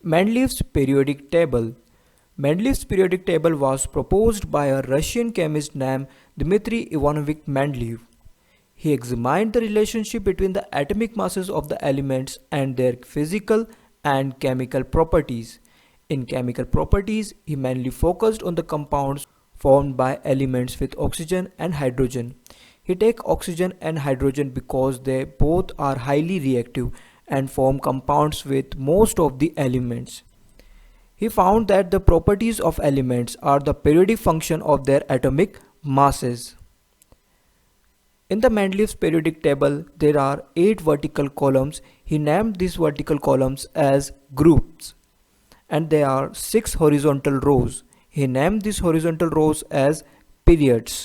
Mendeleev's periodic table. Mendeleev's periodic table was proposed by a Russian chemist named Dmitry Ivanovich Mendeleev. He examined the relationship between the atomic masses of the elements and their physical and chemical properties. In chemical properties, he mainly focused on the compounds formed by elements with oxygen and hydrogen. He takes oxygen and hydrogen because they both are highly reactive and form compounds with most of the elements. He found that the properties of elements are the periodic function of their atomic masses. In the Mendeleev's periodic table, there are 8 vertical columns. He named these vertical columns as groups, and there are 6 horizontal rows. He named these horizontal rows as periods.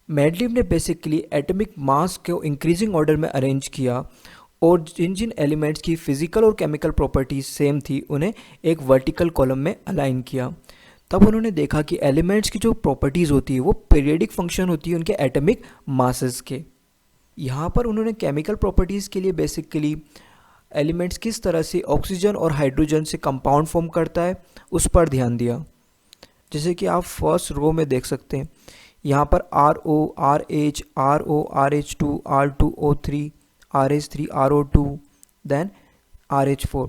Mendeleev ने basically atomic mass को increasing order में arrange किया और जिन जिन elements की physical और chemical properties same थी उन्हें एक वर्टिकल कॉलम में अलाइन किया। तब उन्होंने देखा कि एलिमेंट्स की जो प्रॉपर्टीज़ होती है वो पीरियडिक फंक्शन होती है उनके एटॉमिक मासेस के। यहाँ पर उन्होंने केमिकल प्रॉपर्टीज़ के लिए बेसिकली एलिमेंट्स किस तरह से ऑक्सीजन और हाइड्रोजन से कंपाउंड फॉर्म करता है उस पर ध्यान दिया। जैसे कि आप फर्स्ट रो में देख सकते हैं, यहाँ पर RO, RH, RO, RH2, R2O3, RH3, RO2, then RH4।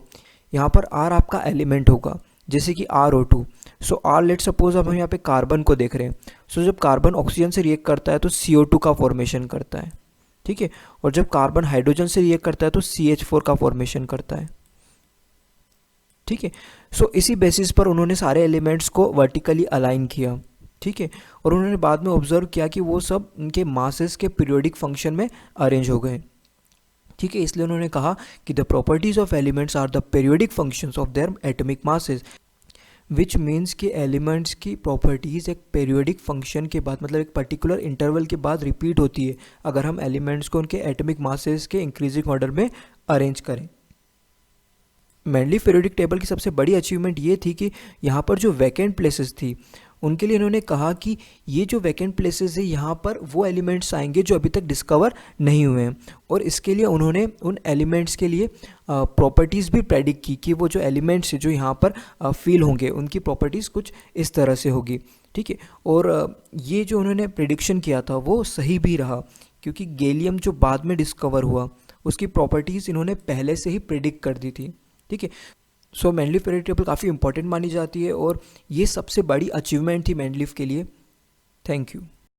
यहाँ पर R आपका एलिमेंट होगा जैसे कि RO2। सो R लेट सपोज अब हम यहाँ पे कार्बन को देख रहे हैं। सो जब कार्बन ऑक्सीजन से रिएक्ट करता है तो CO2 का फॉर्मेशन करता है, ठीक है। और जब कार्बन हाइड्रोजन से रिएक्ट करता है तो CH4 का फॉर्मेशन करता है, ठीक है। सो इसी बेसिस पर उन्होंने सारे एलिमेंट्स को वर्टिकली अलाइन किया, ठीक है। और उन्होंने बाद में ऑब्जर्व किया कि वो सब उनके मासेस के पीरियोडिक फंक्शन में अरेंज हो गए, ठीक है। इसलिए उन्होंने कहा कि the properties of elements are the periodic functions of their atomic masses, which means कि एलिमेंट्स की प्रॉपर्टीज़ एक पीरियोडिक फंक्शन के बाद मतलब एक पर्टिकुलर इंटरवल के बाद रिपीट होती है अगर हम एलिमेंट्स को उनके एटॉमिक मासेस के इंक्रीजिंग ऑर्डर में अरेंज करें। मेंडलीव पीरियोडिक टेबल की सबसे बड़ी अचीवमेंट ये थी कि यहाँ पर जो वैकेंट प्लेसेस थी उनके लिए इन्होंने कहा कि ये जो वैकेंट प्लेसेस है यहाँ पर वो एलिमेंट्स आएंगे जो अभी तक डिस्कवर नहीं हुए हैं, और इसके लिए उन्होंने उन एलिमेंट्स के लिए प्रॉपर्टीज़ भी प्रेडिक्ट की कि वो जो एलिमेंट्स जो यहाँ पर फील होंगे उनकी प्रॉपर्टीज़ कुछ इस तरह से होगी, ठीक है। और ये जो उन्होंने प्रिडिक्शन किया था वो सही भी रहा क्योंकि गैलियम जो बाद में डिस्कवर हुआ उसकी प्रॉपर्टीज़ इन्होंने पहले से ही प्रिडिक्ट कर दी थी, ठीक है। सो मेंडलीव पीरियोडिक टेबल काफ़ी इंपॉर्टेंट मानी जाती है और ये सबसे बड़ी अचीवमेंट थी मेंडलीव के लिए। Thank you.